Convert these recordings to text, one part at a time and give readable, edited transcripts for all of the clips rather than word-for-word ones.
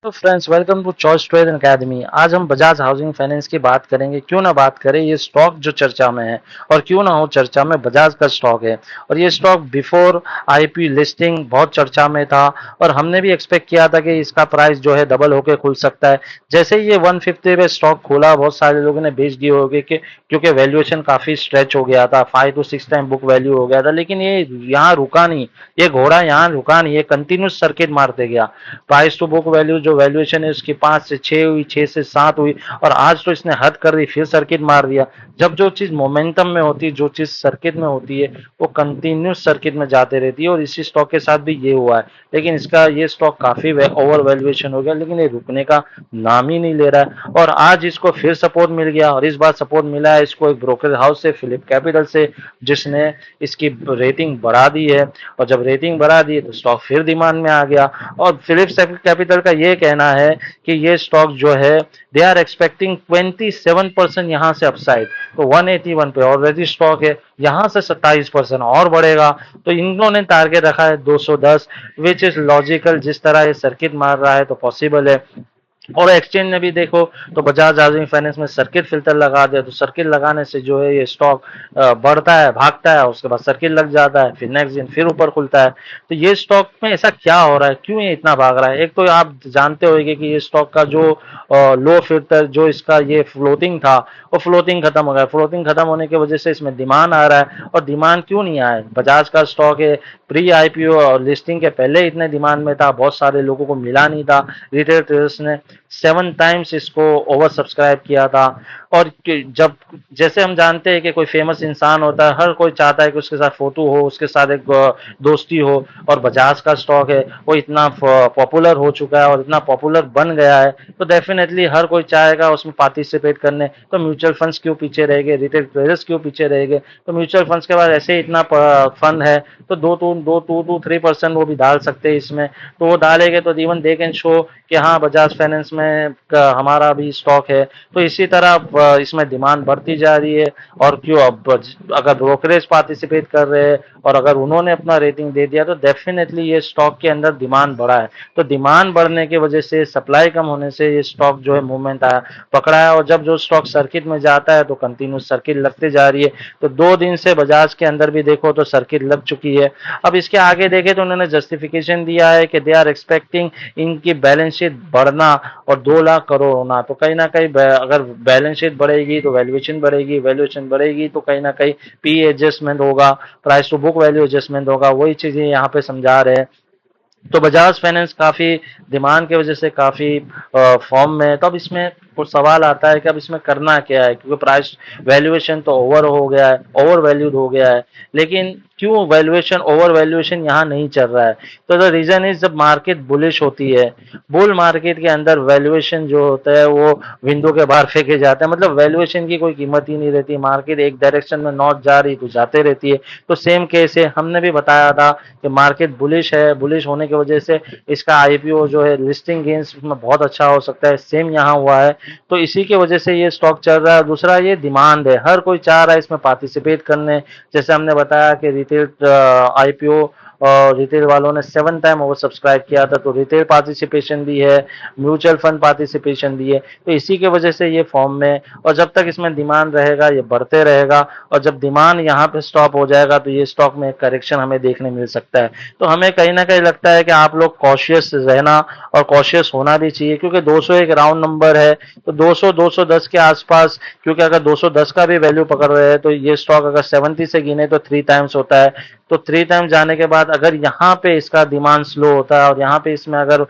तो friends, welcome to choice trade academy. आज हम बजाज हाउसिंग फाइनेंस की बात करेंगे। क्यों ना बात करें, ये स्टॉक जो चर्चा में है और क्यों ना हो चर्चा में, बजाज का स्टॉक है। और ये स्टॉक बिफोर आईपी लिस्टिंग बहुत चर्चा में था और हमने भी एक्सपेक्ट किया था कि इसका प्राइस जो है डबल होकर खुल सकता है। जैसे ही ये 150 पे स्टॉक खोला, बहुत सारे लोगों ने बेच दिए होंगे कि क्योंकि वैल्यूएशन काफी स्ट्रेच हो गया था, 5 to 6 टाइम बुक वैल्यू हो गया था। लेकिन ये यहाँ रुका नहीं, ये घोड़ा यहाँ रुका नहीं, ये कंटिन्यूस सर्किट मारते गया। प्राइस टू बुक वैल्यू जो वैल्यूएशन है उसकी 5 से 6 हुई, 6 से 7 हुई और आज तो इसने हद कर दी, फिर सर्किट मार दिया। जब जो चीज मोमेंटम में होती है, जो चीज सर्किट में होती है, वो कंटिन्यूस सर्किट में जाते रहती है और इसी स्टॉक के साथ भी ये हुआ है। लेकिन इसका ये स्टॉक काफी ओवर वैल्यूएशन हो गया, लेकिन ये रुकने का नाम ही नहीं ले रहा है। और आज इसको फिर सपोर्ट मिल गया और इस बार सपोर्ट मिला है इसको एक ब्रोकर हाउस से, फिलिप कैपिटल से, जिसने इसकी रेटिंग बढ़ा दी है। और जब रेटिंग बढ़ा दी तो स्टॉक फिर डिमांड में आ गया। और फिलिप्स कैपिटल का ये कहना है कि ये स्टॉक जो है, दे आर एक्सपेक्टिंग 27% यहाँ से अपसाइड। तो 181 पे ऑलरेडी स्टॉक है, यहाँ से 27% और बढ़ेगा। तो इन्होंने टारगेट रखा है 210, विच इज लॉजिकल। जिस तरह ये सर्किट मार रहा है तो पॉसिबल है। और एक्सचेंज में भी देखो तो बजाज हाउसिंग फाइनेंस में सर्किट फिल्टर लगा दिया, तो सर्किट लगाने से जो है ये स्टॉक बढ़ता है, भागता है, उसके बाद सर्किट लग जाता है, फिर नेक्स्ट दिन फिर ऊपर खुलता है। तो ये स्टॉक में ऐसा क्या हो रहा है, क्यों ये इतना भाग रहा है? एक तो आप जानते होंगे कि ये स्टॉक का जो लो फिल्टर, जो इसका ये फ्लोटिंग था, वो फ्लोटिंग खत्म हो गया। फ्लोटिंग खत्म होने की वजह से इसमें डिमांड आ रहा है। और डिमांड क्यों नहीं आया? बजाज का स्टॉक है, प्री आईपीओ और लिस्टिंग के पहले इतने डिमांड में था, बहुत सारे लोगों को मिला नहीं था। रिटेल ट्रेडर्स ने 7 टाइम्स इसको ओवर सब्सक्राइब किया था। और जब, जैसे हम जानते हैं कि कोई फेमस इंसान होता है, हर कोई चाहता है कि उसके साथ फोटो हो, उसके साथ एक दोस्ती हो। और बजाज का स्टॉक है, वो इतना पॉपुलर हो चुका है और इतना पॉपुलर बन गया है, तो डेफिनेटली हर कोई चाहेगा उसमें पार्टिसिपेट करने। तो म्यूचुअल फंड्स क्यों पीछे रहेंगे, रिटेल ट्रेडर्स क्यों पीछे रहेंगे? तो म्यूचुअल फंड्स के बाद ऐसे इतना फंड है, तो 2 to 3% वो भी डाल सकते हैं इसमें। तो वो डालेंगे तो इवन दे कैन शो कि हाँ, बजाज फाइनेंस में हमारा भी स्टॉक है। तो इसी तरह इसमें डिमांड बढ़ती जा रही है। और क्यों, अब अगर ब्रोकरेज पार्टिसिपेट कर रहे हैं और अगर उन्होंने अपना रेटिंग दे दिया, तो डेफिनेटली ये स्टॉक के अंदर डिमांड बढ़ा है। तो डिमांड बढ़ने की वजह से, सप्लाई कम होने से ये स्टॉक जो है मूवमेंट आया, पकड़ा है। और जब जो स्टॉक सर्किट में जाता है तो कंटिन्यू सर्किट लगते जा रही है। तो 2 दिन से बजाज के अंदर भी देखो तो सर्किट लग चुकी है। अब इसके आगे देखे तो उन्होंने जस्टिफिकेशन दिया है कि दे आर एक्सपेक्टिंग इनकी बैलेंस शीट बढ़ना और 2 लाख करोड़ होना। तो कहीं ना कहीं अगर बैलेंस शीट बढ़ेगी तो वैल्यूएशन बढ़ेगी, वैल्यूएशन बढ़ेगी तो कहीं ना कहीं पी एडजस्टमेंट होगा, price to book value adjustment होगा। वही चीजें यहाँ पे समझा रहे हैं। तो बजाज फाइनेंस काफी डिमांड की वजह से काफी फॉर्म में है। तो अब इसमें कुछ सवाल आता है कि अब इसमें करना क्या है, क्योंकि प्राइस वैल्यूएशन तो ओवर हो गया है, ओवर वैल्यूड हो गया है। लेकिन क्यों वैल्यूएशन, ओवर वैल्यूएशन यहाँ नहीं चल रहा है? तो द रीजन इज, जब मार्केट बुलिश होती है, बुल मार्केट के अंदर वैल्यूएशन जो होता है वो विंडो के बाहर फेंके जाते हैं। मतलब वैल्यूएशन की कोई कीमत ही नहीं रहती। मार्केट एक डायरेक्शन में नॉट जा रही तो जाते रहती है। तो सेम केस है, हमने भी बताया था कि मार्केट बुलिश है, बुलिश होने की वजह से इसका आईपीओ जो है, लिस्टिंग गेन्स में बहुत अच्छा हो सकता है। सेम यहाँ हुआ है। तो इसी की वजह से ये स्टॉक चल रहा है। दूसरा, ये डिमांड है, हर कोई चाह रहा है इसमें पार्टिसिपेट करने। जैसे हमने बताया कि रिटेल आईपीओ और रिटेल वालों ने 7 टाइम ओवर सब्सक्राइब किया था, तो रिटेल पार्टिसिपेशन भी है, म्यूचुअल फंड पार्टिसिपेशन भी है। तो इसी की वजह से ये फॉर्म में, और जब तक इसमें डिमांड रहेगा ये बढ़ते रहेगा। और जब डिमांड यहाँ पे स्टॉप हो जाएगा तो ये स्टॉक में करेक्शन हमें देखने मिल सकता है। तो हमें कहीं ना कहीं लगता है कि आप लोग कॉशियस रहना और कॉशियस होना भी चाहिए, क्योंकि 200 एक राउंड नंबर है। तो 200 210 के आसपास, क्योंकि अगर 210 का भी वैल्यू पकड़ रहे हैं तो ये स्टॉक अगर 70 से गिने तो 3 टाइम्स होता है। तो 3 टाइम्स जाने के बाद अगर यहाँ पे इसका डिमांड स्लो होता है और यहाँ पे इसमें अगर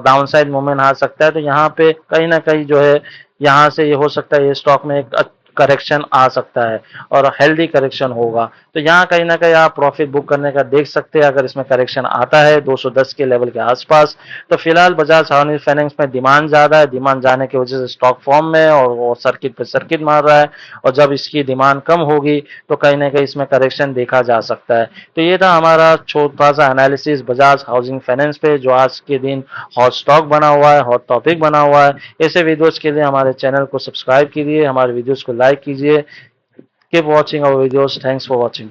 डाउनसाइड मूवमेंट आ सकता है, तो यहाँ पे कहीं ना कहीं जो है, यहाँ से ये हो सकता है ये स्टॉक में एक करेक्शन आ सकता है और हेल्दी करेक्शन होगा। तो यहाँ कहीं ना कहीं आप प्रॉफिट बुक करने का देख सकते हैं अगर इसमें करेक्शन आता है 210 के लेवल के आसपास। तो फिलहाल बजाज हाउसिंग फाइनेंस में डिमांड ज्यादा है, डिमांड जाने की वजह से स्टॉक फॉर्म में और वो सर्किट पे सर्किट मार रहा है। और जब इसकी डिमांड कम होगी तो कहीं ना कहीं इसमें करेक्शन देखा जा सकता है। तो ये था हमारा छोटा सा एनालिसिस बजाज हाउसिंग फाइनेंस पे, जो आज के दिन हॉट स्टॉक बना हुआ है, हॉट टॉपिक बना हुआ है। ऐसे वीडियोस के लिए हमारे चैनल को सब्सक्राइब कीजिए, हमारे वीडियोस को लाइक कीजिए। Keep watching our videos. Thanks for watching.